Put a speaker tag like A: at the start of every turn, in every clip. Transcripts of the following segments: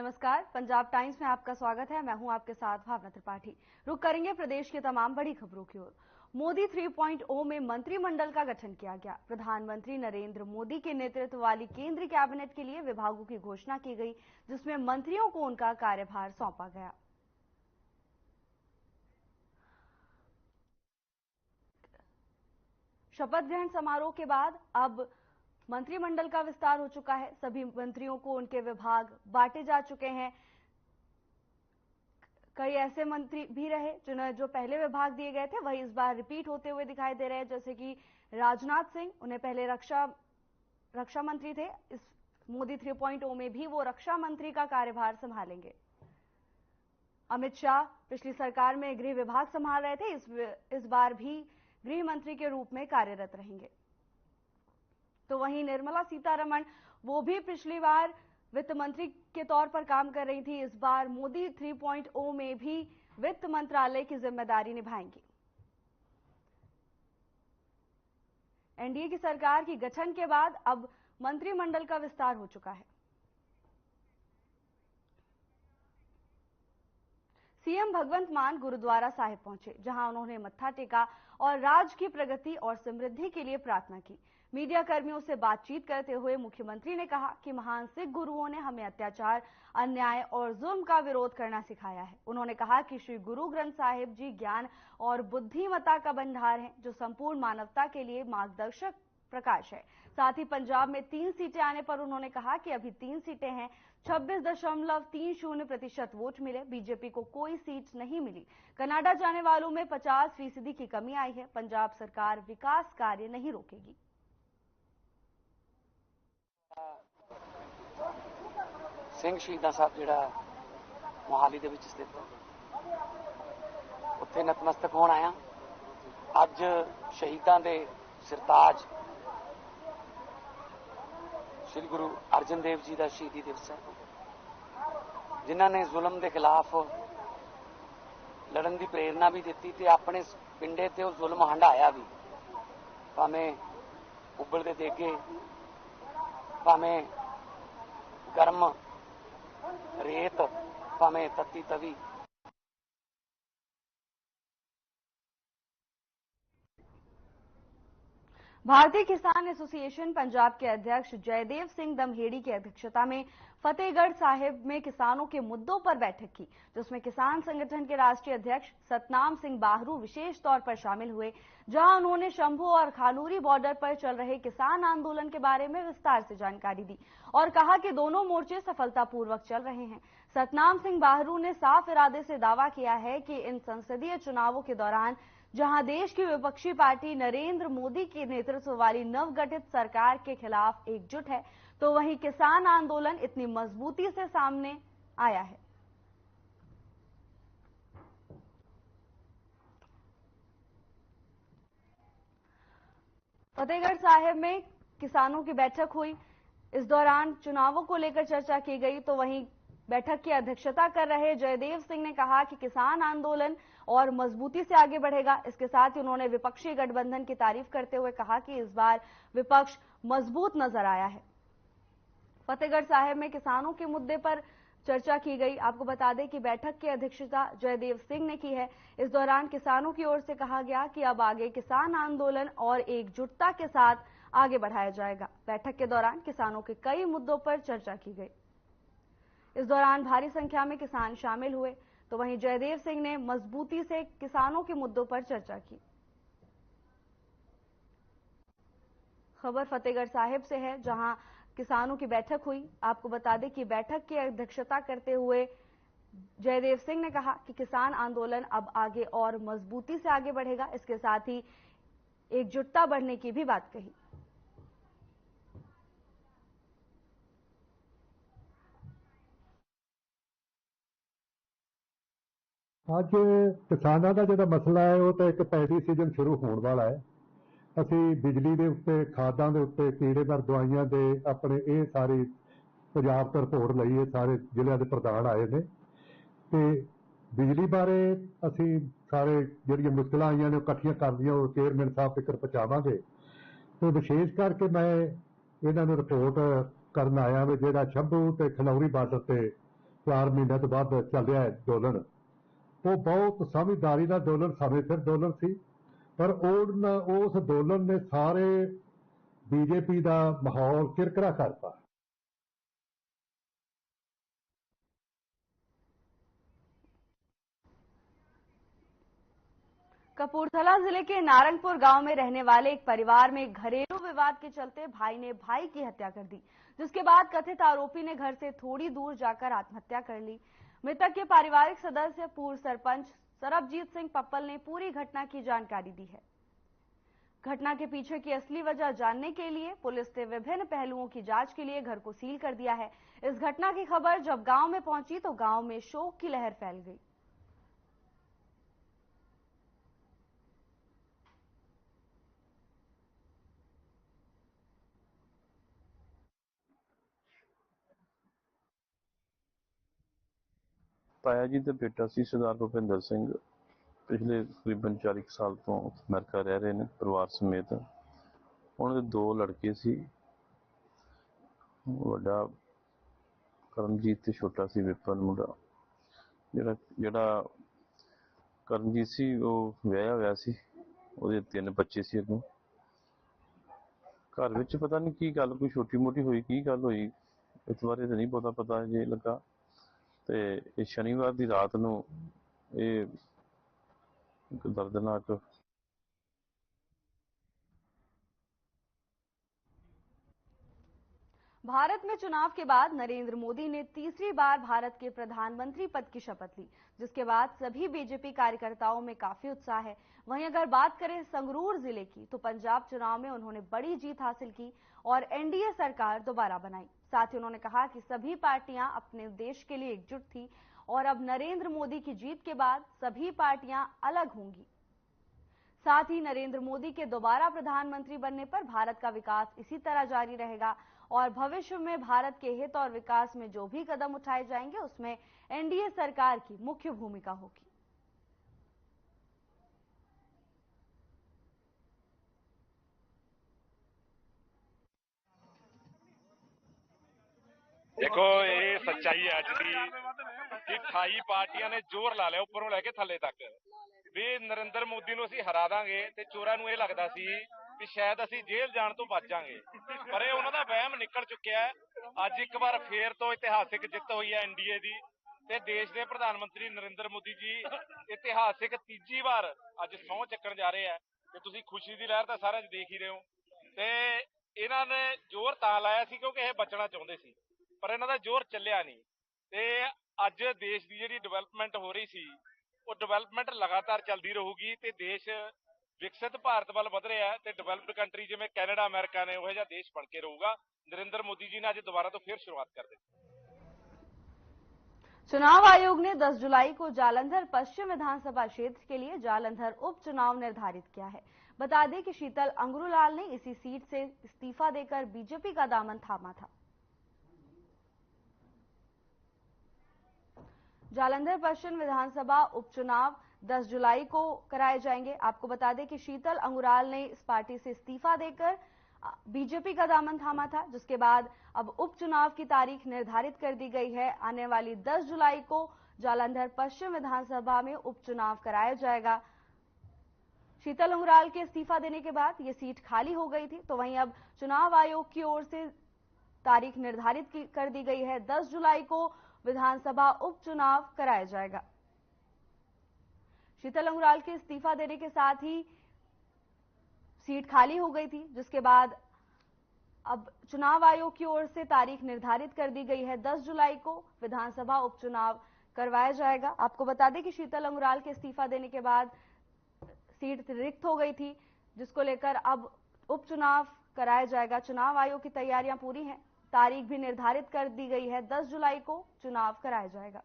A: नमस्कार, पंजाब टाइम्स में आपका स्वागत है। मैं हूं आपके साथ भावना त्रिपाठी। रुक करेंगे प्रदेश की तमाम बड़ी खबरों की ओर। मोदी 3.0 में मंत्रिमंडल का गठन किया गया। प्रधानमंत्री नरेंद्र मोदी के नेतृत्व वाली केंद्रीय कैबिनेट के लिए विभागों की घोषणा की गई, जिसमें मंत्रियों को उनका कार्यभार सौंपा गया। शपथ ग्रहण समारोह के बाद अब मंत्रिमंडल का विस्तार हो चुका है। सभी मंत्रियों को उनके विभाग बांटे जा चुके हैं। कई ऐसे मंत्री भी रहे जिन्हें जो पहले विभाग दिए गए थे वही इस बार रिपीट होते हुए दिखाई दे रहे हैं, जैसे कि राजनाथ सिंह, उन्हें पहले रक्षा मंत्री थे। इस मोदी 3.0 में भी वो रक्षा मंत्री का कार्यभार संभालेंगे। अमित शाह पिछली सरकार में गृह विभाग संभाल रहे थे, इस बार भी गृह मंत्री के रूप में कार्यरत रहेंगे। तो वहीं निर्मला सीतारमण, वो भी पिछली बार वित्त मंत्री के तौर पर काम कर रही थी, इस बार मोदी 3.0 में भी वित्त मंत्रालय की जिम्मेदारी निभाएंगी। एनडीए की सरकार की गठन के बाद अब मंत्रिमंडल का विस्तार हो चुका है। सीएम भगवंत मान गुरुद्वारा साहिब पहुंचे, जहां उन्होंने मत्था टेका और राज्य की प्रगति और समृद्धि के लिए प्रार्थना की। मीडिया कर्मियों से बातचीत करते हुए मुख्यमंत्री ने कहा कि महान सिख गुरुओं ने हमें अत्याचार, अन्याय और जुल्म का विरोध करना सिखाया है। उन्होंने कहा कि श्री गुरु ग्रंथ साहिब जी ज्ञान और बुद्धिमत्ता का भंडार है, जो संपूर्ण मानवता के लिए मार्गदर्शक प्रकाश है। साथ ही पंजाब में 3 सीटें आने पर उन्होंने कहा कि अभी 3 सीटें हैं, 26.30% वोट मिले। बीजेपी को कोई सीट नहीं मिली। कनाडा जाने वालों में 50% की कमी आई है। पंजाब सरकार विकास कार्य नहीं रोकेगी।
B: ਸਿੰਘ ਸ਼ਹੀਦਾਂ ਸਾਹਿਬ ਜਿਹੜਾ ਮੋਹਾਲੀ ਦੇ ਵਿੱਚ ਸਥਿਤ ਹੈ, ਉੱਥੇ ਨਤਮਸਤਕ ਹੋਣ ਆਇਆ। ਅੱਜ ਸ਼ਹੀਦਾਂ ਦੇ ਸਿਰਤਾਜ श्री गुरु अर्जन देव जी का शहीदी दिवस है, जिन्हों ने जुल्म के खिलाफ लड़न की प्रेरणा भी दी ते अपने पिंडे ते उस जुल्म हंडाया भी। भावें उबलते देगे, भावें गर्म रेत, भावें तत्ती तवी।
A: भारतीय किसान एसोसिएशन पंजाब के अध्यक्ष जयदेव सिंह दमहेड़ी की अध्यक्षता में फतेहगढ़ साहिब में किसानों के मुद्दों पर बैठक की, जिसमें किसान संगठन के राष्ट्रीय अध्यक्ष सतनाम सिंह बाहरू विशेष तौर पर शामिल हुए, जहां उन्होंने शंभू और खानूरी बॉर्डर पर चल रहे किसान आंदोलन के बारे में विस्तार से जानकारी दी और कहा कि दोनों मोर्चे सफलतापूर्वक चल रहे हैं। सतनाम सिंह बाहरू ने साफ इरादे से दावा किया है कि इन संसदीय चुनावों के दौरान जहां देश की विपक्षी पार्टी नरेंद्र मोदी के नेतृत्व वाली नवगठित सरकार के खिलाफ एकजुट है, तो वहीं किसान आंदोलन इतनी मजबूती से सामने आया है। फतेहगढ़ साहिब में किसानों की बैठक हुई। इस दौरान चुनावों को लेकर चर्चा की गई। तो वहीं बैठक की अध्यक्षता कर रहे जयदेव सिंह ने कहा कि किसान आंदोलन और मजबूती से आगे बढ़ेगा। इसके साथ ही उन्होंने विपक्षी गठबंधन की तारीफ करते हुए कहा कि इस बार विपक्ष मजबूत नजर आया है। फतेहगढ़ साहिब में किसानों के मुद्दे पर चर्चा की गई। आपको बता दें कि बैठक की अध्यक्षता जयदेव सिंह ने की है। इस दौरान किसानों की ओर से कहा गया कि अब आगे किसान आंदोलन और एकजुटता के साथ आगे बढ़ाया जाएगा। बैठक के दौरान किसानों के कई मुद्दों पर चर्चा की गई। इस दौरान भारी संख्या में किसान शामिल हुए। तो वहीं जयदेव सिंह ने मजबूती से किसानों के मुद्दों पर चर्चा की। खबर फतेहगढ़ साहिब से है, जहां किसानों की बैठक हुई। आपको बता दें कि बैठक की अध्यक्षता करते हुए जयदेव सिंह ने कहा कि किसान आंदोलन अब आगे और मजबूती से आगे बढ़ेगा। इसके साथ ही एकजुटता बढ़ने की भी बात कही।
C: ਅੱਜ ਕਿਸਾਨਾਂ ਦਾ ਜਿਹੜਾ ਮਸਲਾ ਹੈ ਉਹ ਤਾਂ ਇੱਕ ਪੈਡੀ ਸੀਜ਼ਨ ਸ਼ੁਰੂ ਹੋਣ ਵਾਲਾ ਹੈ। ਅਸੀਂ ਬਿਜਲੀ ਦੇ ਉੱਤੇ, ਖਾਦਾਂ ਦੇ ਉੱਤੇ, ਕੀੜੇਮਾਰ ਦਵਾਈਆਂ ਦੇ ਆਪਣੇ ਇਹ ਸਾਰੀ ਪੰਜਾਬ ਤੋਂ ਰਿਪੋਰਟ ਲਈ ਹੈ। ਸਾਰੇ ਜ਼ਿਲ੍ਹਿਆਂ ਦੇ ਪ੍ਰਧਾਨ ਆਏ ਨੇ ਤੇ ਬਿਜਲੀ ਬਾਰੇ ਅਸੀਂ ਸਾਰੇ ਜਿਹੜੀਆਂ ਮੁਸ਼ਕਲਾਂ ਆਈਆਂ ਨੇ ਉਹ ਇਕੱਠੀਆਂ ਕਰਦੀਆਂ ਉਹ ਚੇਅਰਮੈਨ ਸਾਹਿਬ ਤੱਕ ਪਹੁੰਚਾਵਾਂਗੇ। ਤੇ ਵਿਸ਼ੇਸ਼ ਕਰਕੇ ਮੈਂ ਇਹਨਾਂ ਨੂੰ ਰਿਪੋਰਟ ਕਰਨ ਆਇਆ ਵੀ ਜਿਹੜਾ ਸ਼ੰਭੂ ਤੇ ਖਨੌਰੀ ਬਾਰਡਰ ਤੇ 4 ਮਹੀਨਿਆਂ ਤੋਂ ਬਾਅਦ ਚੱਲ ਰਿਹਾ ਹੈ ਅੰਦੋਲਨ, ਉਹ ਬਹੁਤ ਸਮਝਦਾਰੀ ਦਾ ਅੰਦੋਲਨ, ਸਮੇਂ ਸਿਰ ਅੰਦੋਲਨ ਸੀ। ਪਰ ਉਸ ਅੰਦੋਲਨ ਨੇ ਸਾਰੇ ਬੀਜੇਪੀ ਦਾ ਮਾਹੌਲ ਕਿਰਕਰਾ ਕਰਤਾ।
A: कपूरथला जिले के नारंगपुर गांव में रहने वाले एक परिवार में घरेलू विवाद के चलते भाई ने भाई की हत्या कर दी, जिसके बाद कथित आरोपी ने घर से थोड़ी दूर जाकर आत्महत्या कर ली। मृतक के पारिवारिक सदस्य पूर्व सरपंच सरबजीत सिंह पप्पल ने पूरी घटना की जानकारी दी है। घटना के पीछे की असली वजह जानने के लिए पुलिस ने विभिन्न पहलुओं की जांच के लिए घर को सील कर दिया है। इस घटना की खबर जब गांव में पहुंची तो गांव में शोक की लहर फैल गई।
D: ताया जी का बेटा सी सरदार भुपिंदर सिंह पिछले तकरीबन 40 साल तो अमेरिका रह रहे हैं परिवार समेत। उन्होंने 2 लड़के सी, वड्डा करमजीत ते छोटा सी विपन मुंडा। जिहड़ा करमजीत सी वो विआहिया होया सी, ਉਹਦੇ 3 बच्चे सी। अगों घर विच पता नहीं की गल कोई छोटी मोटी हुई, की गल हुई इस बारे तो नहीं पता जे लगा। ते शनिवार की रात नूं एक दर्दनाक
A: भारत में चुनाव के बाद नरेंद्र मोदी ने तीसरी बार भारत के प्रधानमंत्री पद की शपथ ली, जिसके बाद सभी बीजेपी कार्यकर्ताओं में काफी उत्साह है। वहीं अगर बात करें संगरूर जिले की, तो पंजाब चुनाव में उन्होंने बड़ी जीत हासिल की और एनडीए सरकार दोबारा बनाई। साथ ही उन्होंने कहा कि सभी पार्टियां अपने देश के लिए एकजुट थी और अब नरेंद्र मोदी की जीत के बाद सभी पार्टियां अलग होंगी। साथ ही नरेंद्र मोदी के दोबारा प्रधानमंत्री बनने पर भारत का विकास इसी तरह जारी रहेगा और भविष्य में भारत के हित और विकास में जो भी कदम उठाए जाएंगे उसमें एनडीए सरकार की मुख्य भूमिका होगी।
E: देखो ये सच्चाई है अज की कि 28 पार्टियां ने जोर ला लिया उपरों लैके थले तक भी नरेंद्र मोदी ਨੂੰ ਅਸੀਂ ਹਰਾ ਦਾਂਗੇ ਤੇ ਚੋਰਾਂ ਨੂੰ ਇਹ ਲੱਗਦਾ ਸੀ ਕਿ ਸ਼ਾਇਦ ਅਸੀਂ ਜੇਲ੍ਹ ਜਾਣ ਤੋਂ ਬਚ ਜਾਾਂਗੇ, ਪਰ ਇਹ ਉਹਨਾਂ ਦਾ ਵਹਿਮ ਨਿਕਲ ਚੁੱਕਿਆ ਹੈ। ਅੱਜ ਇੱਕ ਵਾਰ ਫੇਰ ਤੋਂ ਇਤਿਹਾਸਿਕ ਜਿੱਤ ਹੋਈ ਹੈ ਐਨਡੀਏ ਦੀ ਤੇ ਦੇਸ਼ ਦੇ ਪ੍ਰਧਾਨ ਮੰਤਰੀ ਨਰਿੰਦਰ ਮੋਦੀ ਜੀ ਇਤਿਹਾਸਿਕ ਤੀਜੀ ਵਾਰ ਅੱਜ ਸਹੁੰ ਚੱਕਣ ਜਾ ਰਹੇ ਆ ਤੇ ਤੁਸੀਂ ਖੁਸ਼ੀ ਦੀ ਲਹਿਰ ਤਾਂ ਸਾਰਿਆਂ 'ਚ ਦੇਖ ਹੀ ਰਹੇ ਹੋ। ਤੇ ਇਹਨਾਂ ਨੇ ਜ਼ੋਰ ਤਾਂ ਲਾਇਆ ਸੀ ਕਿਉਂਕਿ ਇਹ ਬਚਣਾ ਚਾਹੁੰਦੇ ਸੀ, ਪਰ ਇਹਨਾਂ ਦਾ ਜ਼ੋਰ ਚੱਲਿਆ ਨਹੀਂ ਤੇ ਅੱਜ ਦੇਸ਼ ਦੀ ਜਿਹੜੀ ਡਿਵੈਲਪਮੈਂਟ ਹੋ ਰਹੀ ਸੀ ਉਹ ਡਿਵੈਲਪਮੈਂਟ ਲਗਾਤਾਰ ਚੱਲਦੀ ਰਹੂਗੀ ਤੇ ਦੇਸ਼ ਵਿਕਸਿਤ ਭਾਰਤ ਵੱਲ ਵਧ ਰਿਹਾ ਹੈ ਤੇ ਡਿਵੈਲਪਡ ਕੰਟਰੀ ਜਿਵੇਂ ਕੈਨੇਡਾ ਅਮਰੀਕਾ ਨੇ ਉਹ ਜਿਹਾ ਦੇਸ਼ ਬਣ ਕੇ ਰਹੂਗਾ। नरेंद्र मोदी जी ने आज दोबारा तो फिर शुरुआत कर दी।
A: चुनाव आयोग ने 10 जुलाई को जालंधर पश्चिम विधानसभा क्षेत्र के लिए जालंधर उपचुनाव निर्धारित किया है। बता दें कि शीतल अंगुरलाल ने इसी सीट से इस्तीफा देकर बीजेपी का दामन थामा था। जालंधर पश्चिम विधानसभा उपचुनाव 10 जुलाई को कराए जाएंगे। आपको बता दें कि शीतल अंगुराल ने इस पार्टी से इस्तीफा देकर बीजेपी का दामन थामा था, जिसके बाद अब उपचुनाव की तारीख निर्धारित कर दी गई है। आने वाली 10 जुलाई को जालंधर पश्चिम विधानसभा में उपचुनाव कराया जाएगा। शीतल अंगुराल के इस्तीफा देने के बाद ये सीट खाली हो गई थी, तो वहीं अब चुनाव आयोग की ओर से तारीख निर्धारित कर दी गई है। 10 जुलाई को विधानसभा उपचुनाव कराया जाएगा। शीतल अंगुराल के इस्तीफा देने के साथ ही सीट खाली हो गई थी, जिसके बाद अब चुनाव आयोग की ओर से तारीख निर्धारित कर दी गई है। 10 जुलाई को विधानसभा उपचुनाव करवाया जाएगा। आपको बता दें कि शीतल अंगुराल के इस्तीफा देने के बाद सीट रिक्त हो गई थी, जिसको लेकर अब उपचुनाव कराया जाएगा। चुनाव आयोग की तैयारियां पूरी हैं, तारीख भी निर्धारित कर दी गई है। 10 जुलाई को चुनाव कराया जाएगा।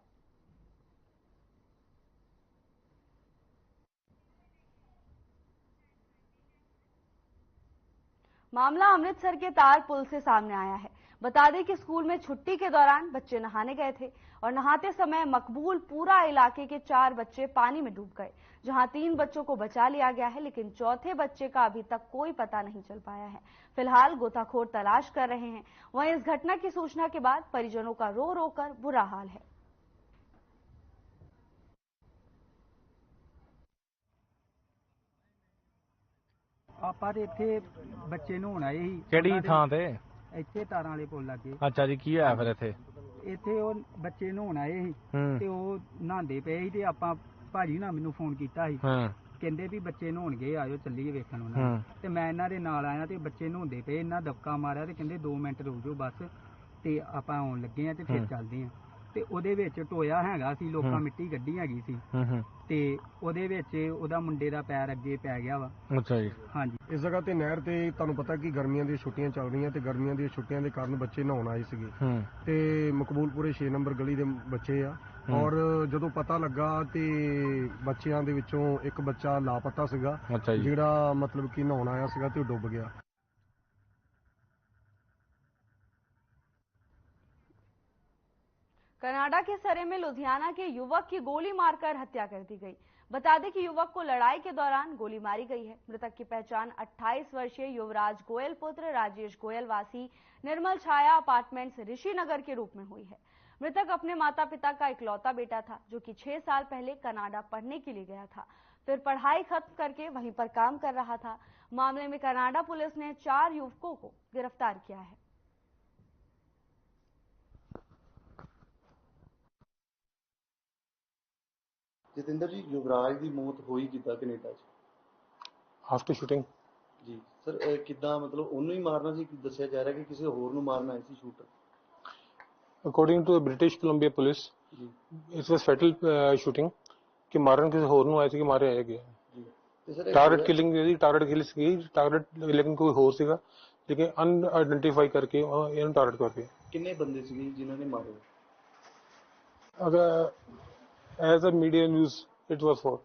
A: मामला अमृतसर के तार पुल से सामने आया है। बता दें कि स्कूल में छुट्टी के दौरान बच्चे नहाने गए थे और नहाते समय मकबूलपुरा इलाके के 4 बच्चे पानी में डूब गए, जहां 3 बच्चों को बचा लिया गया है, लेकिन चौथे बच्चे का अभी तक कोई पता नहीं चल पाया है। फिलहाल गोताखोर तलाश कर रहे हैं। वहीं इस घटना की सूचना के बाद परिजनों का रो रो कर बुरा हाल है।
F: ਆਪਾਂ ਤੇ ਇੱਥੇ ਬੱਚੇ ਨਹਾਉਣ ਆਏ ਸੀ।
G: ਕਿਹੜੀ ਥਾਂ ਤੇ?
F: ਇੱਥੇ ਤਾਰਾਂ ਵਾਲੇ ਪੁੱਲ ਲੱਗੇ।
G: ਅੱਛਾ ਜੀ, ਕੀ ਹੋਇਆ ਫਿਰ ਇੱਥੇ?
F: ਇੱਥੇ ਉਹ ਬੱਚੇ ਨਹਾਉਣ ਆਏ ਸੀ ਤੇ ਉਹ ਨਹਾਉਂਦੇ ਪਏ ਸੀ ਤੇ ਆਪਾਂ ਭਾਜੀ ਨਾਲ ਮੈਨੂੰ ਫੋਨ ਕੀਤਾ ਸੀ, ਕਹਿੰਦੇ ਵੀ ਬੱਚੇ ਨਹਾਉਣ ਗਏ, ਆਇਓ ਚੱਲੀਏ ਵੇਖਣ ਉਹਨਾਂ ਤੇ ਮੈਂ ਇਹਨਾਂ ਦੇ ਨਾਲ ਆਇਆ ਤੇ ਬੱਚੇ ਨਹਾਉਂਦੇ ਪਏ, ਇਹਨਾਂ ਦਬਕਾ ਮਾਰਿਆ ਤੇ ਕਹਿੰਦੇ 2 ਮਿੰਟ ਰੁਕ ਜਾਓ ਬਸ ਤੇ ਆਪਾਂ ਆਉਣ ਲੱਗੇ ਆ ਤੇ ਫਿਰ ਚੱਲਦੇ ਆ। ਤੇ ਉਹਦੇ ਵਿੱਚ ਟੋਇਆ ਹੈਗਾ ਸੀ, ਲੋਕਾਂ ਮਿੱਟੀ ਕੱਢੀ ਹੈਗੀ ਸੀ ਤੇ ਉਹਦੇ ਵਿੱਚ ਉਹਦਾ ਮੁੰਡੇ ਦਾ ਪੈਰ ਅੱਗੇ ਪੈ ਗਿਆ ਵਾ।
G: ਅੱਛਾ ਜੀ। ਹਾਂਜੀ।
H: ਇਸ ਜਗ੍ਹਾ ਤੇ ਨਹਿਰ ਤੇ ਤੁਹਾਨੂੰ ਪਤਾ ਕਿ ਗਰਮੀਆਂ ਦੀਆਂ ਛੁੱਟੀਆਂ ਚੱਲ ਰਹੀਆਂ ਤੇ ਗਰਮੀਆਂ ਦੀਆਂ ਛੁੱਟੀਆਂ ਦੇ ਕਾਰਨ ਬੱਚੇ ਨਹਾਉਣ ਆਏ ਸੀਗੇ ਤੇ ਮਕਬੂਲਪੁਰੇ 6 ਨੰਬਰ ਗਲੀ ਦੇ ਬੱਚੇ ਆ ਔਰ ਜਦੋਂ ਪਤਾ ਲੱਗਾ ਤੇ ਬੱਚਿਆਂ ਦੇ ਵਿੱਚੋਂ ਇੱਕ ਬੱਚਾ ਲਾਪਤਾ ਸੀਗਾ, ਜਿਹੜਾ ਮਤਲਬ ਕਿ ਨਹਾਉਣ ਆਇਆ ਸੀਗਾ ਤੇ ਉਹ ਡੁੱਬ ਗਿਆ।
A: कनाडा के सरे में लुधियाना के युवक की गोली मारकर हत्या कर दी गई। बता दें कि युवक को लड़ाई के दौरान गोली मारी गई है। मृतक की पहचान 28 वर्षीय युवराज गोयल पुत्र राजेश गोयल वासी निर्मल छाया अपार्टमेंट्स ऋषिनगर के रूप में हुई है। मृतक अपने माता पिता का इकलौता बेटा था, जो कि 6 साल पहले कनाडा पढ़ने के लिए गया था, फिर पढ़ाई खत्म करके वहीं पर काम कर रहा था। मामले में कनाडा पुलिस ने 4 युवकों को गिरफ्तार किया है।
I: ਜਤਿੰਦਰ ਜੀ, ਯੁਵਰਾਜ ਦੀ ਮੌਤ ਹੋਈ ਕਿੱਦਾਂ ਕੈਨੇਡਾ 'ਚ?
H: ਆਫਟਰ ਸ਼ੂਟਿੰਗ
I: ਜੀ ਸਰ, ਕਿੱਦਾਂ ਮਤਲਬ ਉਹਨੂੰ ਹੀ ਮਾਰਨਾ ਸੀ? ਦੱਸਿਆ ਜਾ ਰਿਹਾ ਕਿ ਕਿਸੇ ਹੋਰ ਨੂੰ ਮਾਰਨਾ ਆਏ ਸੀ shooter.
H: According to British Columbia police ਇਸ ਵਾਸ ਫੈਟਲ ਸ਼ੂਟਿੰਗ ਕਿ ਮਾਰਨ ਕਿਸੇ ਹੋਰ ਨੂੰ ਆਏ ਸੀ ਕਿ ਮਾਰੇ ਆਏ ਗਏ
I: ਜੀ। ਤੇ ਸਰ
H: ਟਾਰਗੇਟ ਕਿਲਿੰਗ ਦੀ ਟਾਰਗੇਟ ਕਿਲ ਸੀ, ਟਾਰਗੇਟ ਲੇਕਿਨ ਕੋਈ ਹੋਰ ਸੀਗਾ ਲੇਕਿਨ ਅਨਆਇਡੈਂਟੀਫਾਈ ਕਰਕੇ ਇਹਨੂੰ ਟਾਰਗੇਟ ਕਰ ਗਏ।
I: ਕਿੰਨੇ ਬੰਦੇ ਸੀਗੇ ਜਿਨ੍ਹਾਂ ਨੇ ਮਾਰੇ?
H: ਅਗਰ as a media news it was 4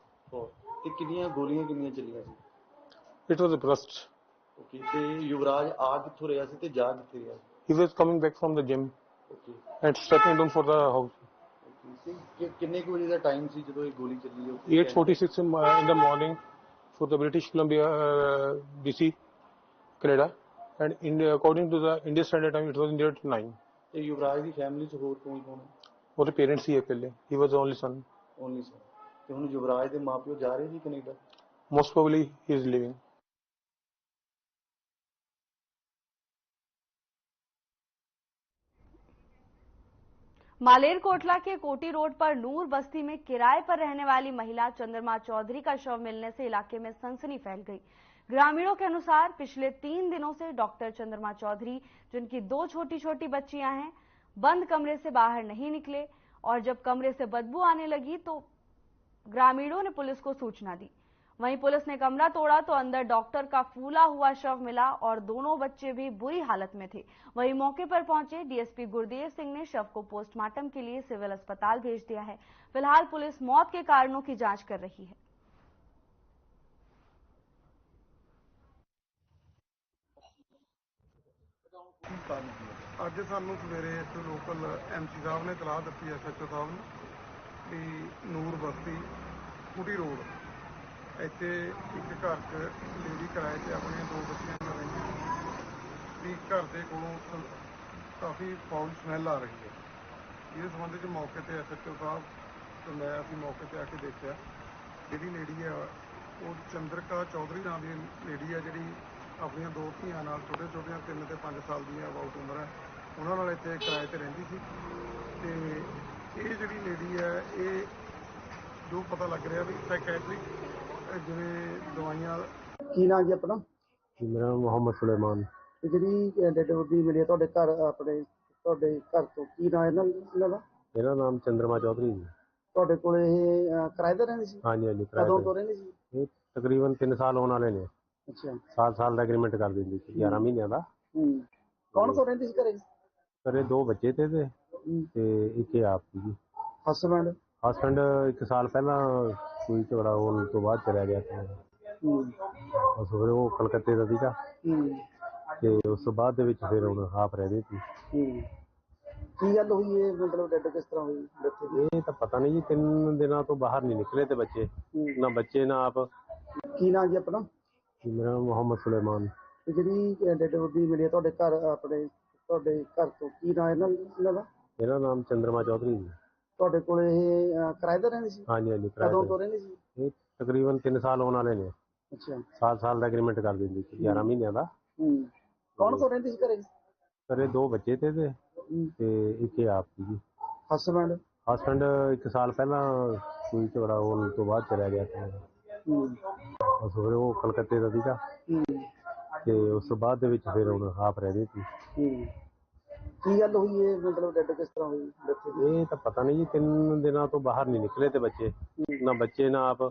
I: ਤੇ ਕਿੰਨੀਆਂ ਗੋਲੀਆਂ ਚੱਲੀਆਂ ਸੀ?
H: it was a burst.
I: Okay. ਤੇ ਯੁਵਰਾਜ ਆ ਕਿੱਥੋਂ ਰਿਹਾ ਸੀ ਤੇ ਜਾ ਕਿੱਥੇ ਰਿਹਾ ਸੀ?
H: he was coming back from the gym
I: okay
H: and stepping down for the house.
I: ਕਿੰਨੇ ਕੁ ਵਜੇ ਦਾ ਟਾਈਮ ਸੀ ਜਦੋਂ ਇਹ ਗੋਲੀ ਚੱਲੀ?
H: 8:46 in the morning for the British Columbia BC Canada and according to the Indian Standard Time it was near to 9.
I: ਤੇ ਯੁਵਰਾਜ ਦੀ family 'ਚ ਹੋਰ ਕੌਣ ਹੈ?
H: ਉਹਦੇ ਪੇਰੈਂਟਸ ਹੀ ਇਕੱਲੇ, he was the only son.
I: Only son. ਤੇ ਹੁਣ ਯੁਵਰਾਜ ਦੇ ਮਾਪਿਓ ਜਾ ਰਹੇ ਜੀ Canada?
H: most probably he is leaving.
A: Malerkotla के कोटी रोड पर नूर बस्ती में किराए पर रहने वाली महिला चंद्रमा चौधरी का शव मिलने से इलाके में सनसनी फैल गई। ग्रामीणों के अनुसार पिछले 3 दिनों से डॉक्टर चंद्रमा चौधरी, जिनकी 2 छोटी छोटी बच्चियां हैं, बंद कमरे से बाहर नहीं निकले और जब कमरे से बदबू आने लगी तो ग्रामीणों ने पुलिस को सूचना दी। वहीं पुलिस ने कमरा तोड़ा तो अंदर डॉक्टर का फूला हुआ शव मिला और दोनों बच्चे भी बुरी हालत में थे। वहीं मौके पर पहुंचे डीएसपी गुरदेव सिंह ने शव को पोस्टमार्टम के लिए सिविल अस्पताल भेज दिया है। फिलहाल पुलिस मौत के कारणों की जांच कर रही है।
H: ਅੱਜ ਸਾਨੂੰ ਸਵੇਰੇ ਇੱਥੇ ਲੋਕਲ ਐਮਸੀ ਸਾਹਿਬ ਨੇ ਇਤਲਾਹ ਦਿੱਤੀ, ਐਸਐਚਓ ਸਾਹਿਬ ਨੂੰ, ਕਿ ਨੂਰ ਬਸਤੀ ਕੁਟੀ ਰੋਡ ਇੱਥੇ ਇੱਕ ਘਰ 'ਚ ਲੇਡੀ ਕਿਰਾਏ 'ਤੇ ਆਪਣੀਆਂ 2 ਬੱਚੀਆਂ ਨਾਲ ਰਹਿੰਦੀ ਵੀ ਘਰ ਦੇ ਕੋਲੋਂ ਕਾਫੀ ਫਾਊਲ ਸਮੈਲ ਆ ਰਹੀ ਹੈ। ਇਸ ਸੰਬੰਧ 'ਚ ਮੌਕੇ 'ਤੇ ਐਸਐਚਓ ਸਾਹਿਬ ਤੇ ਮੈਂ ਅਸੀਂ ਮੌਕੇ 'ਤੇ ਆ ਕੇ ਦੇਖਿਆ, ਜਿਹੜੀ ਲੇਡੀ ਆ ਉਹ ਚੰਦਰਕਾ ਚੌਧਰੀ ਨਾਂ ਦੀ ਲੇਡੀ ਆ, ਜਿਹੜੀ ਆਪਣੀਆਂ 2 ਧੀਆਂ ਨਾਲ ਛੋਟੀਆਂ 3 ਤੇ 5 ਸਾਲ ਦੀਆਂ ਅਬਾਊਟ ਉਮਰ ਹੈ, ਉਹਨਾਂ ਨਾਲ ਇੱਥੇ ਕਿਰਾਏ 'ਤੇ ਰਹਿੰਦੀ ਸੀ। ਤੇ ਇਹ ਜਿਹੜੀ ਲੇਡੀ ਹੈ, ਇਹ ਜੋ ਪਤਾ ਲੱਗ ਰਿਹਾ ਵੀ ਸਾਈਕੈਟ੍ਰਿਕ ਜਿਵੇਂ ਦਵਾਈਆਂ।
I: ਕੀ ਨਾਂ ਜੀ ਆਪਣਾ?
C: ਮੇਰਾ ਮੁਹੰਮਦ ਸੁਲੇਮਾਨ।
I: ਤੇ ਜਿਹੜੀ ਡੈਡ ਬੋਡੀ ਮਿਲੀ ਤੁਹਾਡੇ ਘਰ, ਤੁਹਾਡੇ ਘਰ ਤੋਂ, ਕੀ ਨਾਂ ਇਹਨਾਂ ਦਾ?
C: ਮੇਰਾ ਨਾਮ ਚੰਦਰਮਾ ਚੌਧਰੀ ਜੀ।
I: ਤੁਹਾਡੇ ਕੋਲ ਇਹ ਕਿਰਾਏ ਤੇ ਰਹਿੰਦੀ ਸੀ?
C: ਹਾਂਜੀ ਹਾਂਜੀ।
I: ਕਦੋਂ ਤੋਂ ਰਹਿੰਦੀ ਸੀ?
C: ਇਹ ਤਕਰੀਬਨ 3 ਸਾਲ ਹੋਣ ਵਾਲੇ ਨੇ।
I: ਅੱਛਾ।
C: ਸਾਲ ਦਾ ਐਗਰੀਮੈਂਟ ਕਰ ਦਿੰਦੀ ਸੀ, 11 ਮਹੀਨਿਆਂ ਦਾ।
I: ਕੌਣ ਕੌਣ ਰਹਿੰਦੀ ਸੀ ਘਰੇ?
C: ਘਰੇ 2 ਬੱਚੇ ਤੇ ਇੱਕ ਆਪ ਸੀ।
I: ਹਸਬੈਂਡ
C: 1 ਸਾਲ ਪਹਿਲਾਂ ਕੋਈ ਝਗੜਾ ਹੋਣ ਤੋਂ ਬਾਅਦ ਚਲਾ ਗਿਆ ਸੀ। ਬਸ ਫਿਰ ਉਹ ਕਲਕੱਤੇ ਦਾ ਸੀਗਾ ਤੇ ਉਸ ਤੋਂ ਬਾਅਦ ਦੇ ਵਿੱਚ ਫਿਰ ਹੁਣ ਆਪ ਰਹਿੰਦੇ ਸੀ।
I: ਕੀ ਗੱਲ ਹੋਈ ਹੈ, ਮਤਲਬ ਡੈਡ ਕਿਸ ਤਰ੍ਹਾਂ ਹੋਈ?
C: ਇਹ ਤਾਂ ਪਤਾ ਨਹੀਂ ਜੀ, 3 ਦਿਨਾਂ ਤੋਂ ਬਾਹਰ ਨਹੀਂ ਨਿਕਲੇ ਤੇ ਬੱਚੇ ਨਾ ਨਾ ਆਪ।
I: ਕੀ ਨਾਂ ਜੀ ਆਪਣਾ?
C: ਮੇਰਾ ਮੁਹੰਮਦ ਸੁਲੇਮਾਨ।
I: ਤੇ ਜਿਹੜੀ ਡੈਡ ਬੋਡੀ ਮਿਲੀ ਤੁਹਾਡੇ ਘਰ, ਤੁਹਾਡੇ ਘਰ ਤੋਂ, ਕੀ ਨਾਂ ਇਹਨਾਂ ਦਾ?
C: ਮੇਰਾ ਨਾਮ ਚੰਦਰਮਾ ਚੌਧਰੀ ਜੀ।
I: ਤੁਹਾਡੇ ਕੋਲ ਇਹ ਕਿਰਾਏ ਤੇ ਰਹਿੰਦੀ ਸੀ?
C: ਹਾਂਜੀ ਹਾਂਜੀ।
I: ਕਦੋਂ ਤੋਂ ਰਹਿੰਦੀ ਸੀ?
C: ਇਹ ਤਕਰੀਬਨ 3 ਸਾਲ ਹੋਣ ਵਾਲੇ ਨੇ।
I: ਅੱਛਾ।
J: साल ਦਾ ਐਗਰੀਮੈਂਟ ਕਰ ਦਿੰਦੀ ਸੀ 11 ਮਹੀਨਿਆਂ ਦਾ।
I: ਕੌਣ ਕੌਣ ਰਹਿੰਦੇ ਸੀ ਘਰੇ?
J: ਘਰੇ 2 ਬੱਚੇ ਤੇ ਇੱਕ ਇਹ ਆਪ ਸੀ।
I: ਹਸਬੈਂਡ
J: 1 ਸਾਲ ਪਹਿਲਾਂ ਸੂਈ ਝਗੜਾ ਹੋਣ ਤੋਂ ਬਾਅਦ ਚਲਾ ਗਿਆ ਸੀ। ਬਸ ਫਿਰ ਉਹ ਕਲਕੱਤੇ ਦਾ ਸੀਗਾ ਤੇ ਉਸ ਤੋਂ ਬਾਅਦ ਦੇ ਵਿੱਚ ਫਿਰ ਹੁਣ ਆਪ ਰਹਿ ਗਏ ਸੀ।
I: ਕੀ ਗੱਲ ਹੋਈ ਹੈ, ਮਤਲਬ ਡੈਡ ਕਿਸ ਤਰ੍ਹਾਂ ਹੋਈ ਬੱਚੇ ਦੀ?
J: ਇਹ ਤਾਂ ਪਤਾ नहीं जी, 3 ਦਿਨਾਂ ਤੋਂ ਬਾਹਰ नहीं निकले थे बच्चे, ना बच्चे ना आप।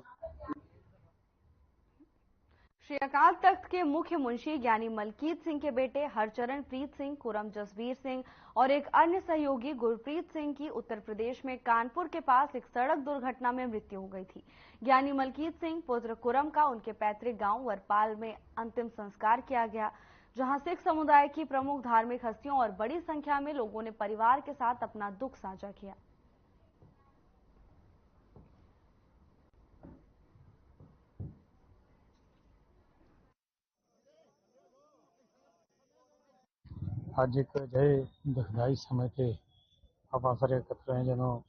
A: श्री अकाल तख्त के मुख्य मुंशी ज्ञानी मलकीत सिंह के बेटे हरचरण प्रीत सिंह, खुरम जसवीर सिंह और एक अन्य सहयोगी गुरप्रीत सिंह की उत्तर प्रदेश में कानपुर के पास एक सड़क दुर्घटना में मृत्यु हो गई थी। ज्ञानी मलकीत सिंह पुत्र खुरम का उनके पैतृक गांव वरपाल में अंतिम संस्कार किया गया, जहां सिख समुदाय की प्रमुख धार्मिक हस्तियों और बड़ी संख्या में लोगों ने परिवार के साथ अपना दुख साझा किया।
K: ਅੱਜ ਇੱਕ ਅਜਿਹੇ ਦੁਖਦਾਈ ਸਮੇਂ ਤੇ ਆਪਾਂ ਸਾਰੇ ਇਕੱਤਰ ਹੋਏ ਜਦੋਂ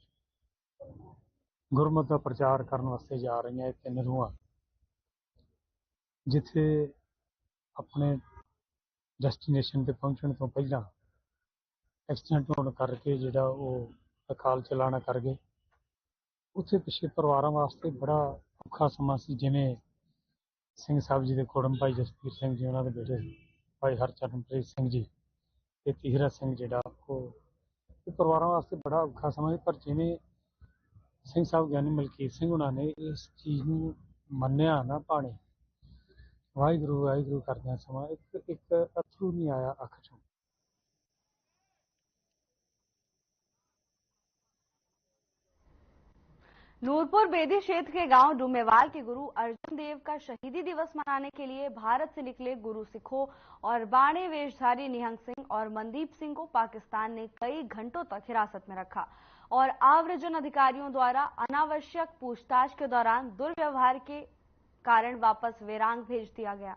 K: ਗੁਰਮਤਿ ਦਾ ਪ੍ਰਚਾਰ ਕਰਨ ਵਾਸਤੇ ਜਾ ਰਹੀਆਂ ਇਹ 3 ਰੂਹਾਂ, ਜਿੱਥੇ ਆਪਣੇ ਡੈਸਟੀਨੇਸ਼ਨ ਤੇ ਪਹੁੰਚਣ ਤੋਂ ਪਹਿਲਾਂ ਐਕਸੀਡੈਂਟ ਹੋਣ ਕਰਕੇ ਜਿਹੜਾ ਉਹ ਅਕਾਲ ਚਲਾਣਾ ਕਰ ਗਏ। ਉੱਥੇ ਪਿੱਛੇ ਪਰਿਵਾਰਾਂ ਵਾਸਤੇ ਬੜਾ ਔਖਾ ਸਮਾਂ ਸੀ। ਜਿਵੇਂ ਸਿੰਘ ਸਾਹਿਬ ਜੀ ਦੇ ਕੁੜਮ ਭਾਈ ਜਸਵੀਰ ਸਿੰਘ ਜੀ, ਉਹਨਾਂ ਦੇ ਬੇਟੇ ਭਾਈ ਹਰਚਰਨਪ੍ਰੀਤ ਸਿੰਘ ਜੀ ਤੇ ਤੀਹਰਾ ਸਿੰਘ ਜਿਹੜਾ ਉਹ ਪਰਿਵਾਰਾਂ ਵਾਸਤੇ ਬੜਾ ਔਖਾ ਸਮਾਂ ਸੀ। ਪਰ ਜਿਵੇਂ ਸਿੰਘ ਸਾਹਿਬ ਗਿਆਨੀ ਮਲਕੀਤ ਸਿੰਘ ਉਹਨਾਂ ਨੇ ਇਸ ਚੀਜ਼ ਨੂੰ ਮੰਨਿਆ ਨਾ ਭਾਣੇ, ਵਾਹਿਗੁਰੂ ਵਾਹਿਗੁਰੂ ਕਰਦਿਆਂ ਸਮਾਂ ਇੱਕ ਅਥਰੂ ਨਹੀਂ ਆਇਆ ਅੱਖ ਚੋਂ।
A: नूरपुर बेदी क्षेत्र के गांव डूमेवाल के गुरु अर्जुन देव का शहीदी दिवस मनाने के लिए भारत से निकले गुरु सिखों और बाणे वेशधारी निहंग सिंह और मनदीप सिंह को पाकिस्तान ने कई घंटों तक हिरासत में रखा और आव्रजन अधिकारियों द्वारा अनावश्यक पूछताछ के दौरान दुर्व्यवहार के कारण वापस वेरांग भेज दिया गया।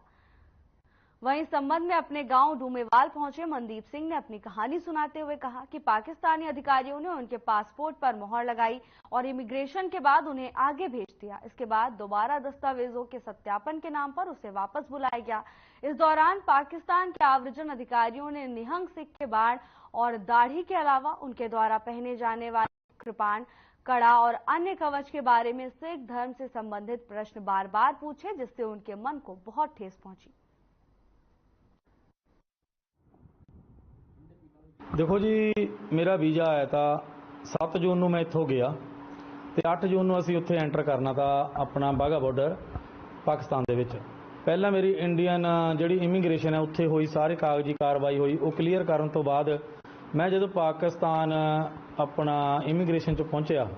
A: वहीं इस संबंध में अपने गांव डूमेवाल पहुंचे मनदीप सिंह ने अपनी कहानी सुनाते हुए कहा कि पाकिस्तानी अधिकारियों ने उनके पासपोर्ट पर मोहर लगाई और इमिग्रेशन के बाद उन्हें आगे भेज दिया। इसके बाद दोबारा दस्तावेजों के सत्यापन के नाम पर उसे वापस बुलाया गया। इस दौरान पाकिस्तान के आव्रजन अधिकारियों ने निहंग सिख के बाण और दाढ़ी के अलावा उनके द्वारा पहने जाने वाले कृपाण, कड़ा और अन्य कवच के बारे में सिख धर्म से संबंधित प्रश्न बार बार पूछे, जिससे उनके मन को बहुत ठेस पहुंची।
G: देखो जी, मेरा वीज़ा आया था 7 जून ਨੂੰ ਮੈਂ ਇੱਥੋਂ ਗਿਆ ਤੇ 8 ਜੂਨ ਨੂੰ ਅਸੀਂ ਉੱਥੇ ਐਂਟਰ ਕਰਨਾ ਤਾਂ ਆਪਣਾ ਬਾਘਾ ਬਾਰਡਰ ਪਾਕਿਸਤਾਨ ਦੇ ਵਿੱਚ। ਪਹਿਲਾਂ ਮੇਰੀ ਇੰਡੀਅਨ ਜਿਹੜੀ ਇਮੀਗ੍ਰੇਸ਼ਨ ਹੈ ਉੱਥੇ ਹੋਈ, ਸਾਰੇ ਕਾਗਜ਼ੀ ਕਾਰਵਾਈ ਹੋਈ, ਉਹ ਕਲੀਅਰ ਕਰਨ ਤੋਂ ਬਾਅਦ ਮੈਂ ਜਦੋਂ ਪਾਕਿਸਤਾਨ ਆਪਣਾ ਇਮੀਗ੍ਰੇਸ਼ਨ 'ਚ ਪਹੁੰਚਿਆ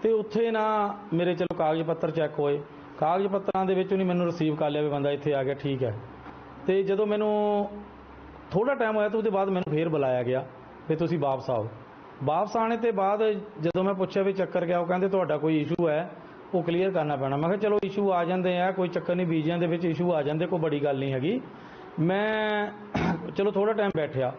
G: ਤੇ ਉੱਥੇ ਨਾ ਮੇਰੇ ਚਲੋ ਕਾਗਜ਼ ਪੱਤਰ ਚੈੱਕ ਹੋਏ। ਕਾਗਜ਼ ਪੱਤਰਾਂ ਦੇ ਵਿੱਚ ਉਹਨੇ ਮੈਨੂੰ ਰਿਸੀਵ ਕਰ ਲਿਆ ਵੀ ਬੰਦਾ ਇੱਥੇ ਆ ਗਿਆ, ਠੀਕ ਹੈ। ਤੇ ਜਦੋਂ ਮੈਨੂੰ ਥੋੜਾ ਟਾਈਮ ਹੋਇਆ ਤਾਂ ਉਹਦੇ ਬਾਅਦ ਮੈਨੂੰ ਫੇਰ ਬੁਲਾਇਆ ਗਿਆ ਵੀ ਤੁਸੀਂ ਵਾਪਸ ਆਓ। ਵਾਪਸ ਆਣੇ ਤੇ ਬਾਅਦ ਜਦੋਂ ਮੈਂ ਪੁੱਛਿਆ ਵੀ ਚੱਕਰ ਕਿਆ, ਉਹ ਕਹਿੰਦੇ ਤੁਹਾਡਾ ਕੋਈ ਇਸ਼ੂ ਹੈ ਉਹ ਕਲੀਅਰ ਕਰਨਾ ਪੈਣਾ। ਮੈਂ ਕਿਹਾ ਚਲੋ ਇਸ਼ੂ ਆ ਜਾਂਦੇ ਆ, ਕੋਈ ਚੱਕਰ ਨਹੀਂ, ਵੀਜ਼ਿਆਂ ਦੇ ਵਿੱਚ ਇਸ਼ੂ ਆ ਜਾਂਦੇ, ਕੋਈ ਬੜੀ ਗੱਲ ਨਹੀਂ ਹੈਗੀ। ਮੈਂ ਚਲੋ ਥੋੜਾ टाइम बैठा।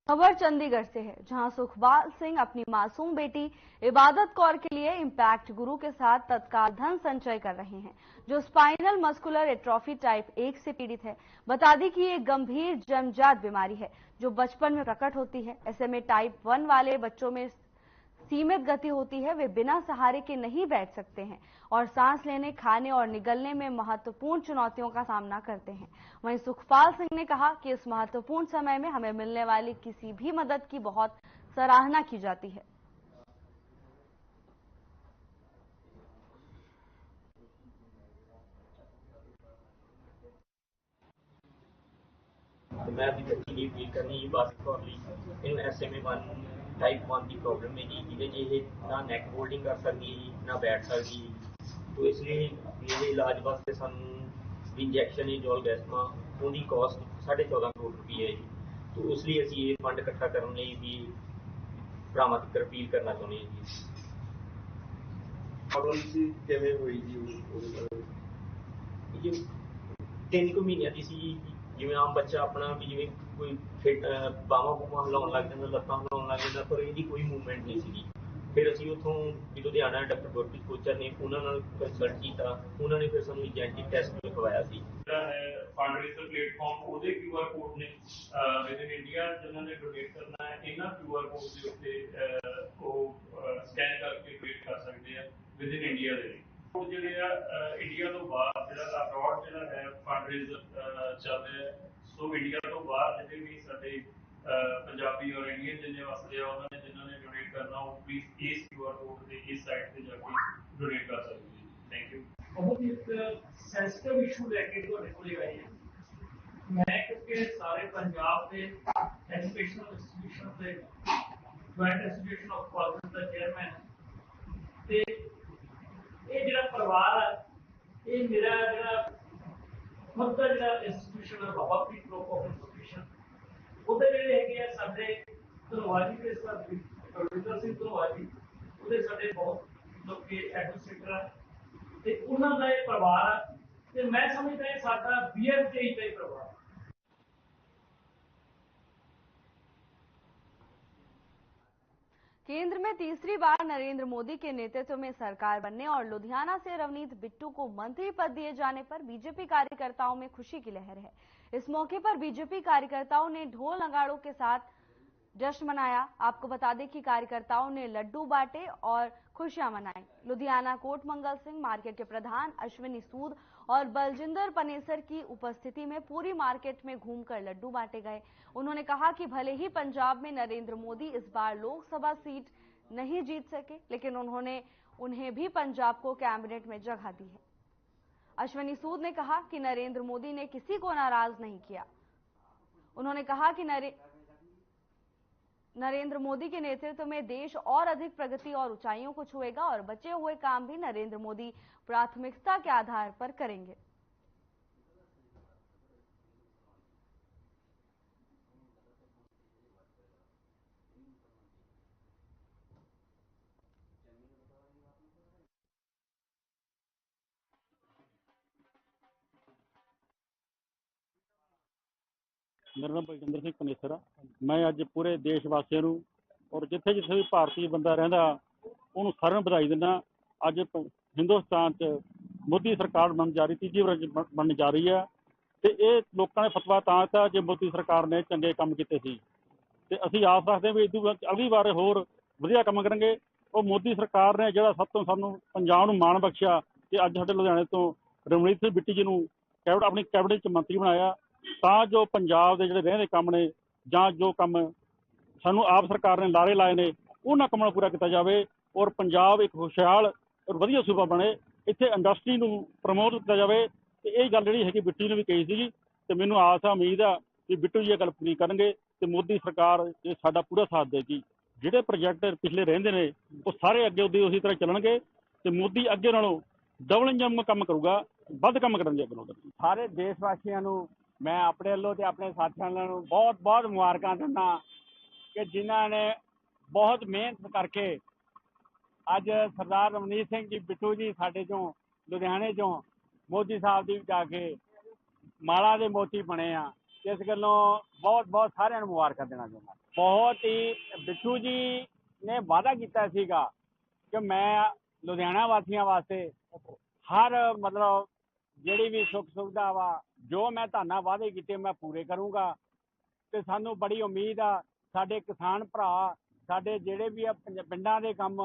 A: खबर चंडीगढ़ से है, जहां सुखपाल सिंह अपनी मासूम बेटी इबादत कौर के लिए इम्पैक्ट गुरु के साथ तत्काल धन संचय कर रहे हैं, जो स्पाइनल मस्कुलर एट्रोफी टाइप 1 से पीड़ित है। बता दें कि ये गंभीर जन्मजात बीमारी है जो बचपन में प्रकट होती है। ऐसे में टाइप 1 वाले बच्चों में सीमित गति होती है, वे बिना सहारे के नहीं बैठ सकते हैं और सांस लेने, खाने और निगलने में महत्वपूर्ण चुनौतियों का सामना करते हैं। वहीं सुखपाल सिंह ने कहा कि इस महत्वपूर्ण समय में हमें मिलने वाली किसी भी मदद की बहुत सराहना की जाती है।
L: मैं अभी बच्ची की फील करनी इन SMA1 टाइप 1 की प्रॉब्लम है जी, जिसे ना नैक होल्डिंग कर सकती ना बैठ सकती, तो इसलिए मेरे इलाज वास्ते सानू इंजैक्शन जोलगैस्मा उनकी कॉस्ट 14.5 करोड़ रुपये है जी। तो इसलिए असं ये फंड इकट्ठा करने भी भरावां तक अपील करना चाहते हैं जी। 3 महीनों की सी, जिवें आम बच्चा अपना भी जिवें कोई फिट बावां बूवां हिलाउण लग जांदा, लत्तां हिलाउण लग जांदा, पर इहदी कोई मूवमेंट नहीं सी। ਫਿਰ ਅਸੀਂ ਉੱਥੋਂ ਵੀ ਲੁਧਿਆਣਾ ਡਾਕਟਰ ਗੁਰਪ੍ਰੀਤ ਕੋਚਰ ਨੇ ਉਹਨਾਂ ਨਾਲ ਕੰਸਲਟ ਕੀਤਾ, ਉਹਨਾਂ ਨੇ ਫਿਰ ਸਾਨੂੰ ਜੈਨੇਟਿਕ ਟੈਸਟ ਲਿਖਵਾਇਆ ਸੀ।
M: ਫੰਡਰੇਜ਼ਰ ਪਲੇਟਫਾਰਮ ਉਹਦੇ QR ਕੋਡ ਨੇ ਵਿਦ ਇਨ ਇੰਡੀਆ, ਜਿਨ੍ਹਾਂ ਨੇ ਡੋਨੇਟ ਕਰਨਾ ਹੈ ਇਹਨਾਂ QR ਕੋਡ ਦੇ ਉੱਤੇ ਉਹ ਸਕੈਨ ਕਰਕੇ ਡੋਨੇਟ ਕਰ ਸਕਦੇ ਆ ਵਿਦ ਇਨ ਇੰਡੀਆ ਦੇ ਲਈ। ਉਹ ਜਿਹੜੇ ਆ ਇੰਡੀਆ ਤੋਂ ਬਾਹਰ ਜਿਹੜਾ ਅਬਰੋਡ ਜਿਹੜਾ ਹੈ ਫੰਡਰੇਜ਼ਰ ਚੱਲ ਰਿਹਾ ਹੈ, ਸੋ ਇੰਡੀਆ ਤੋਂ ਬਾਹਰ ਜਿਹੜੇ ਵੀ ਸਾਡੇ ਪੰਜਾਬੀ ਔਰ ਇੰਡੀਅਨ ਜਿੰਨੇ ਵਸਦੇ ਆ ਉਹਨਾਂ ਨੇ ਜਿਨ੍ਹਾਂ ਨੇ ਡੋਨੇਟ ਕਰਨਾ ਉਹ ਪਲੀਜ਼ ਇਸ QR ਕੋਡ ਤੇ ਇਸ ਸਾਈਟ ਤੇ ਜਾ ਕੇ ਡੋਨੇਟ ਕਰ ਸਕਦੇ ਜੀ। Thank you. ਬਹੁਤ ਇੱਕ ਸੈਂਸਿਟਿਵ ਇਸ਼ੂ ਲੈ ਕੇ ਤੁਹਾਡੇ ਕੋਲ ਆਏ ਹਾਂ ਮੈਂ, ਕਿਉਂਕਿ ਸਾਰੇ ਪੰਜਾਬ ਦੇ ਐਜੂਕੇਸ਼ਨਲ ਇੰਸਟੀਟਿਊਸ਼ਨ ਦੇ joint institution of college the chairman, ਤੇ ਇਹ ਜਿਹੜਾ ਪਰਿਵਾਰ ਹੈ ਇਹ ਮੇਰਾ ਜਿਹੜਾ ਖੁਦ ਦਾ ਜਿਹੜਾ ਇੰਸਟੀਟਿਊਸ਼ਨ ਹੈ Baba Farid group of institution, ਉਹਦੇ ਜਿਹੜੇ ਹੈਗੇ ਆ ਸਾਡੇ ਧਨਵਾਜੀ ਦੇ ਸਾਡੇ ਰਵਿੰਦਰ ਸਿੰਘ ਧਨਵਾਜੀ, ਉਹਦੇ ਸਾਡੇ ਬਹੁਤ ਲੋਕ ਐਡਮਿਨਿਸਟ੍ਰੇਟਰ ਆ ਤੇ ਉਹਨਾਂ ਦਾ ਇਹ ਪਰਿਵਾਰ ਆ, ਤੇ ਮੈਂ ਸਮਝਦਾ ਇਹ ਸਾਡਾ BFJ ਦਾ ਹੀ ਪਰਿਵਾਰ।
A: केंद्र में तीसरी बार नरेंद्र मोदी के नेतृत्व में सरकार बनने और लुधियाना से रवनीत बिट्टू को मंत्री पद दिए जाने पर बीजेपी कार्यकर्ताओं में खुशी की लहर है। इस मौके पर बीजेपी कार्यकर्ताओं ने ढोल नगाड़ों के साथ जश्न मनाया। आपको बता दें कि कार्यकर्ताओं ने लड्डू बांटे और खुशियां मनाई। लुधियाना कोटमंगल सिंह मार्केट के प्रधान अश्विनी सूद और बलजिंदर पनेसर की उपस्थिति में पूरी मार्केट में घूमकर लड्डू बांटे गए। उन्होंने कहा कि भले ही पंजाब में नरेंद्र मोदी इस बार लोकसभा सीट नहीं जीत सके, लेकिन उन्हें भी पंजाब को कैबिनेट में जगह दी है। अश्विनी सूद ने कहा कि नरेंद्र मोदी ने किसी को नाराज नहीं किया। उन्होंने कहा कि नरेंद्र मोदी के नेतृत्व में देश और अधिक प्रगति और ऊंचाइयों को छुएगा और बचे हुए काम भी नरेंद्र मोदी प्राथमिकता के आधार पर करेंगे।
K: मेरा नाम बलजिंदर सिंह पनेसर आ। मैं अज पूरे देश वासियों ਨੂੰ और जिथे जिथे भी भारतीय बंदा रहिंदा ਉਹਨੂੰ ਸਾਰਿਆਂ ਨੂੰ ਵਧਾਈ ਦਿੰਦਾ। ਅੱਜ ਹਿੰਦੁਸਤਾਨ 'ਚ ਮੋਦੀ ਸਰਕਾਰ ਬਣਨ ਜਾ ਰਹੀ, ਤੀਜੀ ਵਾਰ ਬਣਨ ਜਾ ਰਹੀ ਹੈ ਤੇ ਇਹ ਲੋਕਾਂ ਨੇ ਫਤਵਾ ਤਾਂ ਦਿੱਤਾ ਜੇ ਮੋਦੀ ਸਰਕਾਰ ਨੇ ਚੰਗੇ ਕੰਮ ਕੀਤੇ ਸੀ ਤੇ ਅਸੀਂ ਆਸ ਰੱਖਦੇ ਹਾਂ ਵੀ ਅਗਲੀ ਵਾਰ ਹੋਰ ਵਧੀਆ ਕੰਮ ਕਰਨਗੇ। ਉਹ ਮੋਦੀ ਸਰਕਾਰ ਨੇ ਜਿਹੜਾ ਸਭ ਤੋਂ ਸਾਨੂੰ ਪੰਜਾਬ ਨੂੰ ਮਾਣ ਬਖਸ਼ਿਆ ਤੇ ਅੱਜ ਸਾਡੇ ਲੁਧਿਆਣੇ ਤੋਂ ਰਵਨੀਤ ਸਿੰਘ ਬਿੱਟੂ ਜੀ ਨੂੰ ਆਪਣੀ ਕੈਬਨਿਟ 'ਚ ਮੰਤਰੀ ਬਣਾਇਆ ਤਾਂ ਜੋ ਪੰਜਾਬ ਦੇ ਜਿਹੜੇ ਰਹਿੰਦੇ ਕੰਮ ਨੇ ਜਾਂ ਜੋ ਕੰਮ ਸਾਨੂੰ ਆਪ ਸਰਕਾਰ ਨੇ ਲਾਰੇ ਲਾਏ ਨੇ ਉਹਨਾਂ ਕੰਮਾਂ ਨੂੰ ਪੂਰਾ ਕੀਤਾ ਜਾਵੇ ਔਰ ਪੰਜਾਬ ਇੱਕ ਖੁਸ਼ਹਾਲ ਔਰ ਵਧੀਆ ਸੂਬਾ ਬਣੇ। ਇੱਥੇ ਇੰਡਸਟਰੀ ਨੂੰ ਪ੍ਰਮੋਟ ਕੀਤਾ ਜਾਵੇ ਤੇ ਇਹ ਗੱਲ ਜਿਹੜੀ ਹੈਗੀ ਬਿੱਟੂ ਨੇ ਵੀ ਕਹੀ ਸੀਗੀ ਤੇ ਮੈਨੂੰ ਆਸ ਆ ਉਮੀਦ ਆ ਕਿ ਬਿੱਟੂ ਜੀ ਇਹ ਗੱਲ ਪੂਰੀ ਕਰਨਗੇ ਤੇ ਮੋਦੀ ਸਰਕਾਰ ਇਹ ਸਾਡਾ ਪੂਰਾ ਸਾਥ ਦੇਗੀ। ਜਿਹੜੇ ਪ੍ਰੋਜੈਕਟ ਪਿਛਲੇ ਰਹਿੰਦੇ ਨੇ ਉਹ ਸਾਰੇ ਅੱਗੇ ਉਸੇ ਤਰ੍ਹਾਂ ਚੱਲਣਗੇ ਤੇ ਮੋਦੀ ਅੱਗੇ ਨਾਲੋਂ ਡਬਲ ਇੰਜਨ ਕੰਮ ਕਰੂਗਾ, ਵੱਧ ਕੰਮ ਕਰਨਗੇ ਅੱਗੇ ਨਾਲੋਂ।
N: ਸਾਰੇ ਦੇਸ਼ ਵਾਸੀਆਂ ਨੂੰ ਮੈਂ ਆਪਣੇ ਵੱਲੋਂ ਤੇ ਆਪਣੇ ਸਾਥੀਆਂ ਨੂੰ ਬਹੁਤ ਬਹੁਤ ਮੁਬਾਰਕਾਂ ਦਿੰਦਾ ਕਿ ਜਿਨ੍ਹਾਂ ਨੇ ਬਹੁਤ ਮਿਹਨਤ ਕਰਕੇ ਅੱਜ ਸਰਦਾਰ ਰਵਨੀਤ ਸਿੰਘ ਜੀ ਬਿੱਟੂ ਜੀ ਸਾਡੇ ਚੋਂ ਲੁਧਿਆਣੇ ਚੋਂ ਮੋਦੀ ਸਾਹਿਬ ਦੀ ਜਾ ਕੇ ਮਾਲਾ ਦੇ ਮੋਤੀ ਬਣੇ ਆ। ਇਸ ਗੱਲੋਂ ਬਹੁਤ ਬਹੁਤ ਸਾਰਿਆਂ ਨੂੰ ਮੁਬਾਰਕਾਂ ਦੇਣਾ ਚਾਹੁੰਦਾ। ਬਹੁਤ ਹੀ ਬਿੱਟੂ ਜੀ ਨੇ ਵਾਅਦਾ ਕੀਤਾ ਸੀਗਾ ਕਿ ਮੈਂ ਲੁਧਿਆਣਾ ਵਾਸੀਆਂ ਵਾਸਤੇ ਹਰ ਮਤਲਬ ਜਿਹੜੀ ਵੀ ਸੁੱਖ ਸੁਵਿਧਾ ਵਾ ਜੋ ਮੈਂ ਤੁਹਾਨੂੰ ਵਾਅਦੇ ਕੀਤੇ ਮੈਂ ਪੂਰੇ ਕਰੂੰਗਾ ਤੇ ਸਾਨੂੰ ਬੜੀ ਉਮੀਦ ਆ ਸਾਡੇ ਕਿਸਾਨ ਭਰਾ ਸਾਡੇ ਜਿਹੜੇ ਵੀ ਆ ਪਿੰਡਾਂ ਦੇ ਕੰਮ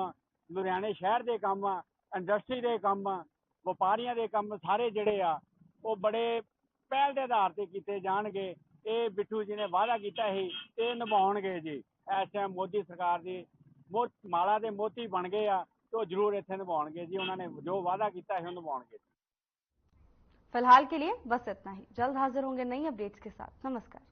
N: ਲੁਧਿਆਣੇ ਸ਼ਹਿਰ ਦੇ ਕੰਮ ਇੰਡਸਟਰੀ ਦੇ ਕੰਮ ਵਪਾਰੀਆਂ ਦੇ ਕੰਮ ਸਾਰੇ ਜਿਹੜੇ ਆ ਉਹ ਬੜੇ ਪਹਿਲ ਦੇ ਆਧਾਰ ਤੇ ਕੀਤੇ ਜਾਣਗੇ। ਇਹ ਬਿੱਟੂ ਜੀ ਨੇ ਵਾਅਦਾ ਕੀਤਾ ਸੀ ਤੇ ਨਿਭਾਉਣਗੇ ਜੀ। ਇਸ ਟਾਈਮ ਮੋਦੀ ਸਰਕਾਰ ਦੀ ਮਾਲਾ ਦੇ ਮੋਤੀ ਬਣ ਗਏ ਆ तो जरूर इतने निभाएंगे जी। उन्होंने जो वादा किया है निभाएंगे।
A: फिलहाल के लिए बस इतना ही। जल्द हाजिर होंगे नई अपडेट्स के साथ। नमस्कार।